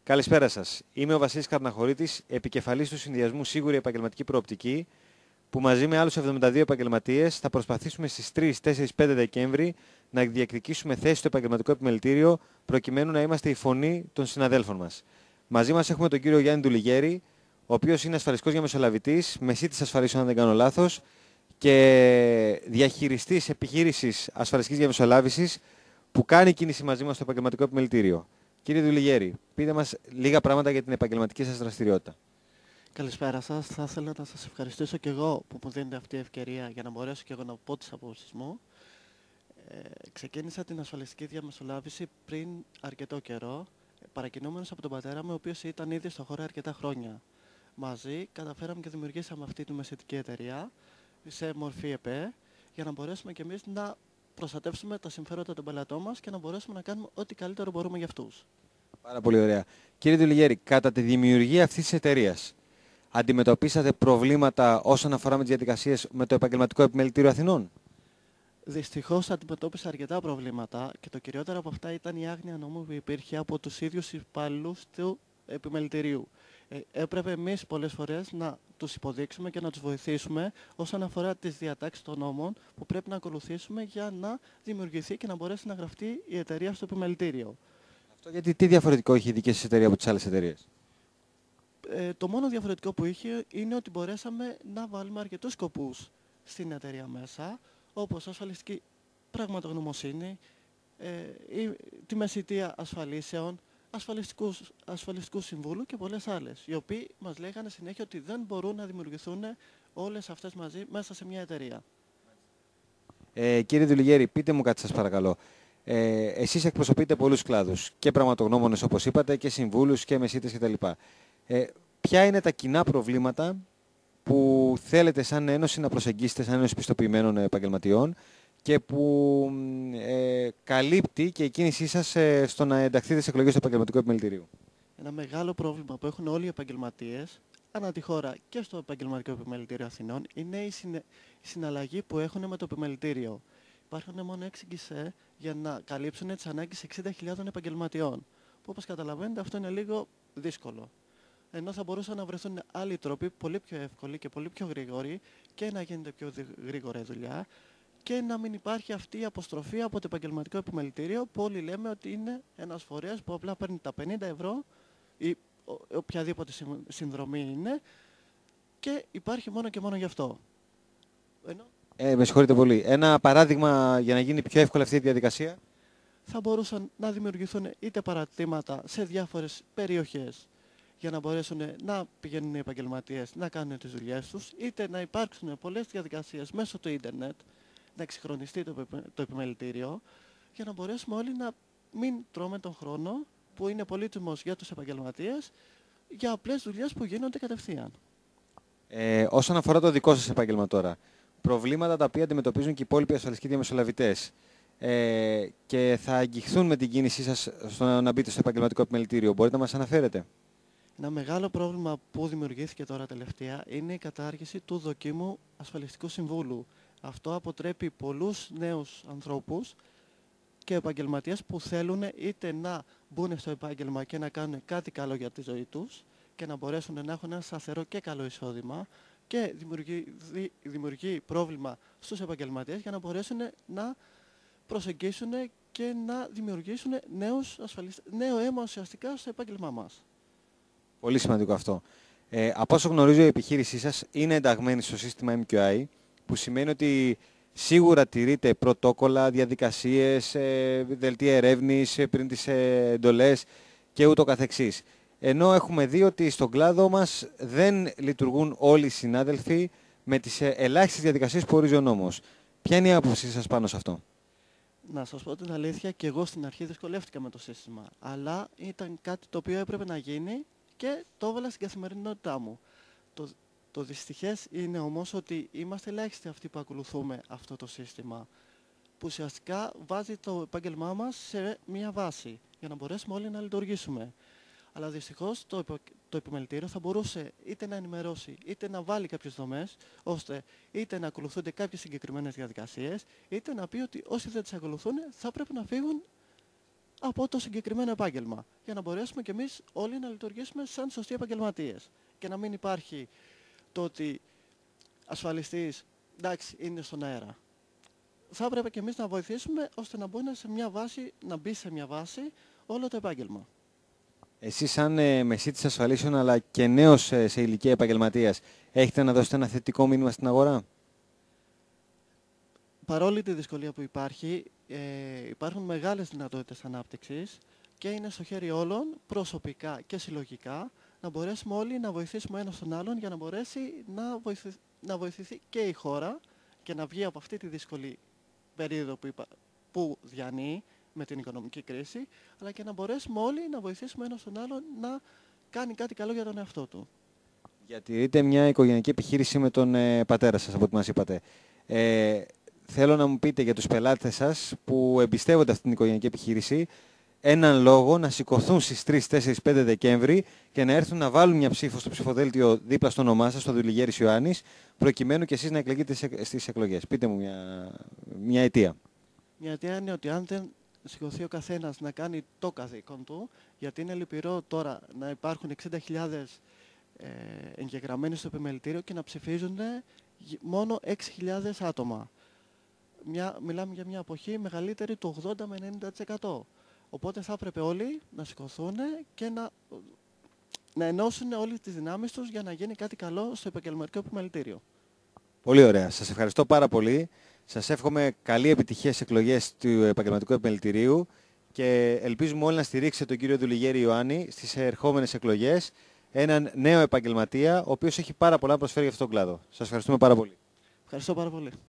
Καλησπέρα σας. Είμαι ο Βασίλης Καρναχωρίτης, επικεφαλής του Συνδυασμού Σίγουρη Επαγγελματική Προοπτική, που μαζί με άλλους 72 επαγγελματίες θα προσπαθήσουμε στις 3, 4, 5 Δεκέμβρη να διεκδικήσουμε θέση στο επαγγελματικό επιμελητήριο, προκειμένου να είμαστε η φωνή των συναδέλφων μας. Μαζί μας έχουμε τον κύριο Γιάννη Ντουλιγέρη, ο οποίος είναι ασφαλιστικός διαμεσολαβητής, μεσίτης ασφαλίσεων αν δεν κάνω λάθος, και διαχειριστής επιχείρησης ασφαλιστικής διαμεσολάβησης που κάνει κίνηση μαζί μας στο επαγγελματικό επιμελητήριο. Κύριε Ντουλιγέρη, πείτε μας λίγα πράγματα για την επαγγελματική σας δραστηριότητα. Καλησπέρα σας. Θα ήθελα να σας ευχαριστήσω και εγώ που μου δίνετε αυτή η ευκαιρία για να μπορέσω και εγώ να πω τις απόψεις μου. Ξεκίνησα την ασφαλιστική διαμεσολάβηση πριν αρκετό καιρό, παρακινούμενος από τον πατέρα μου, ο οποίος ήταν ήδη στο χώρο αρκετά χρόνια. Μαζί καταφέραμε και δημιουργήσαμε αυτή τη μεσητική εταιρεία σε μορφή ΕΠΕ, για να μπορέσουμε κι εμείς να προστατεύσουμε τα συμφέροντα των πελατών μας και να μπορέσουμε να κάνουμε ό,τι καλύτερο μπορούμε για αυτούς. Πάρα πολύ ωραία. Κύριε Ντουλιγέρη, κατά τη δημιουργία αυτής της εταιρείας, αντιμετωπίσατε προβλήματα όσον αφορά με τις διαδικασίες με το επαγγελματικό επιμελητήριο Αθηνών? Δυστυχώς αντιμετώπισα αρκετά προβλήματα και το κυριότερο από αυτά ήταν η άγνοια νόμου που υπήρχε από τους ίδιους υπαλλήλους του επιμελητηρίου. Έπρεπε εμείς πολλές φορές να τους υποδείξουμε και να τους βοηθήσουμε όσον αφορά τις διατάξεις των νόμων που πρέπει να ακολουθήσουμε για να δημιουργηθεί και να μπορέσει να γραφτεί η εταιρεία στο επιμελητήριο. Αυτό γιατί τι διαφορετικό έχει η δική σας εταιρεία από τις άλλες εταιρείες? Το μόνο διαφορετικό που είχε είναι ότι μπορέσαμε να βάλουμε αρκετούς σκοπούς στην εταιρεία μέσα, όπως ασφαλιστική πραγματογνωμοσύνη, τη μεσητεία ασφαλίσεων, ασφαλιστικού συμβούλου και πολλές άλλες, οι οποίοι μας λέγανε συνέχεια ότι δεν μπορούν να δημιουργηθούν όλες αυτές μαζί μέσα σε μια εταιρεία. Κύριε Ντουλιγέρη, πείτε μου κάτι σας παρακαλώ. Εσείς εκπροσωπείτε πολλούς κλάδους, και πραγματογνώμονες όπως είπατε, και συμβούλους και μεσίτες κτλ. Ποια είναι τα κοινά προβλήματα που θέλετε σαν Ένωση να προσεγγίσετε, σαν Ένωση Πιστοποιημένων Επαγγελματιών, και που καλύπτει και η κίνησή σας στο να ενταχθείτε σε εκλογές του επαγγελματικού επιμελητηρίου? Ένα μεγάλο πρόβλημα που έχουν όλοι οι επαγγελματίες ανά τη χώρα και στο Επαγγελματικό Επιμελητήριο Αθηνών είναι η συναλλαγή που έχουν με το επιμελητήριο. Υπάρχουν μόνο 6 γκισέ για να καλύψουν τις ανάγκες 60.000 επαγγελματιών, που όπως καταλαβαίνετε αυτό είναι λίγο δύσκολο. Ενώ θα μπορούσαν να βρεθούν άλλοι τρόποι πολύ πιο εύκολοι και πολύ πιο γρήγοροι και να γίνεται πιο γρήγορα η δουλειά και να μην υπάρχει αυτή η αποστροφή από το επαγγελματικό επιμελητήριο που όλοι λέμε ότι είναι ένας φορέας που απλά παίρνει τα 50 ευρώ ή οποιαδήποτε συνδρομή είναι και υπάρχει μόνο και μόνο γι' αυτό. Με συγχωρείτε πολύ. Ένα παράδειγμα για να γίνει πιο εύκολη αυτή η διαδικασία. Θα μπορούσαν να δημιουργηθούν είτε παρατήματα σε διάφορες περιοχές για να μπορέσουν να πηγαίνουν οι επαγγελματίες να κάνουν τις δουλειές τους, είτε να υπάρξουν πολλές διαδικασίες μέσω του ίντερνετ, να εξυγχρονιστεί το επιμελητήριο, για να μπορέσουμε όλοι να μην τρώμε τον χρόνο που είναι πολύτιμος για τους επαγγελματίες για απλές δουλειές που γίνονται κατευθείαν. Όσον αφορά το δικό σας επάγγελμα τώρα, προβλήματα τα οποία αντιμετωπίζουν και οι υπόλοιποι ασφαλιστικοί διαμεσολαβητές και θα αγγιχθούν με την κίνησή σας στο να μπείτε στο επαγγελματικό επιμελητήριο, μπορείτε να μας αναφέρετε? Ένα μεγάλο πρόβλημα που δημιουργήθηκε τώρα τελευταία είναι η κατάργηση του δοκίμου ασφαλιστικού συμβούλου. Αυτό αποτρέπει πολλούς νέους ανθρώπους και επαγγελματίες που θέλουν είτε να μπουν στο επάγγελμα και να κάνουν κάτι καλό για τη ζωή τους και να μπορέσουν να έχουν ένα σταθερό και καλό εισόδημα, και δημιουργεί πρόβλημα στους επαγγελματίες για να μπορέσουν να προσεγγίσουν και να δημιουργήσουν νέο αίμα ουσιαστικά στο επάγγελμά μας. Πολύ σημαντικό αυτό. Από όσο γνωρίζω, η επιχείρησή σας είναι ενταγμένη στο σύστημα MQI, που σημαίνει ότι σίγουρα τηρείτε πρωτόκολλα, διαδικασίες, δελτία ερεύνης πριν τις εντολές και ούτω καθεξής. Ενώ έχουμε δει ότι στον κλάδο μας δεν λειτουργούν όλοι οι συνάδελφοι με τις ελάχιστες διαδικασίες που ορίζει ο νόμος. Ποια είναι η άποψή σας πάνω σε αυτό? Να σας πω την αλήθεια, και εγώ στην αρχή δυσκολεύτηκα με το σύστημα, αλλά ήταν κάτι το οποίο έπρεπε να γίνει και το έβαλα στην καθημερινότητά μου. Το δυστυχές είναι όμως ότι είμαστε ελάχιστοι αυτοί που ακολουθούμε αυτό το σύστημα, που ουσιαστικά βάζει το επάγγελμά μας σε μία βάση για να μπορέσουμε όλοι να λειτουργήσουμε. Αλλά δυστυχώς το επιμελητήριο θα μπορούσε είτε να ενημερώσει είτε να βάλει κάποιες δομές, ώστε είτε να ακολουθούνται κάποιες συγκεκριμένες διαδικασίες, είτε να πει ότι όσοι δεν τις ακολουθούν θα πρέπει να φύγουν από το συγκεκριμένο επάγγελμα. Για να μπορέσουμε κι εμείς όλοι να λειτουργήσουμε σαν σωστοί επαγγελματίες. Και να μην υπάρχει το ότι ασφαλιστής, εντάξει, είναι στον αέρα. Θα έπρεπε κι εμείς να βοηθήσουμε ώστε να μπει σε μια βάση όλο το επάγγελμα. Εσείς σαν μεσίτης ασφαλίσεων αλλά και νέος σε ηλικία επαγγελματίας, έχετε να δώσετε ένα θετικό μήνυμα στην αγορά? Παρόλη τη δυσκολία που υπάρχει, υπάρχουν μεγάλες δυνατότητες ανάπτυξης και είναι στο χέρι όλων, προσωπικά και συλλογικά, να μπορέσουμε όλοι να βοηθήσουμε ένας τον άλλον για να μπορέσει να βοηθηθεί και η χώρα και να βγει από αυτή τη δύσκολη περίοδο που διανύει με την οικονομική κρίση, αλλά και να μπορέσουμε όλοι να βοηθήσουμε ένας τον άλλον να κάνει κάτι καλό για τον εαυτό του. Διατηρείτε μια οικογενειακή επιχείρηση με τον πατέρα σας, από ό,τι μας είπατε. Θέλω να μου πείτε για τους πελάτες σας που εμπιστεύονται αυτή την οικογενειακή επιχείρηση έναν λόγο να σηκωθούν στις 3, 4, 5 Δεκέμβρη και να έρθουν να βάλουν μια ψήφο στο ψηφοδέλτιο δίπλα στο όνομά σας, στο Δουλιγέρης Ιωάννης, προκειμένου και εσείς να εκλεγείτε στις εκλογές. Πείτε μου μια αιτία. Μια αιτία είναι ότι αν δεν σηκωθεί ο καθένας να κάνει το καθήκον του, γιατί είναι λυπηρό τώρα να υπάρχουν 60.000 εγγεγραμμένοι στο επιμελητήριο και να ψηφίζουν μόνο 6.000 άτομα. Μιλάμε για μια αποχή μεγαλύτερη του 80 με 90%. Οπότε θα έπρεπε όλοι να σηκωθούν και να ενώσουν όλες τις δυνάμεις τους για να γίνει κάτι καλό στο επαγγελματικό επιμελητήριο. Πολύ ωραία. Σας ευχαριστώ πάρα πολύ. Σας εύχομαι καλή επιτυχία στις εκλογές του επαγγελματικού επιμελητηρίου και ελπίζουμε όλοι να στηρίξετε τον κύριο Δουλιγέρη Ιωάννη στις ερχόμενες εκλογές, έναν νέο επαγγελματία, ο οποίος έχει πάρα πολλά να προσφέρει για αυτόν τον κλάδο. Σας ευχαριστούμε πάρα πολύ. Ευχαριστώ πάρα πολύ.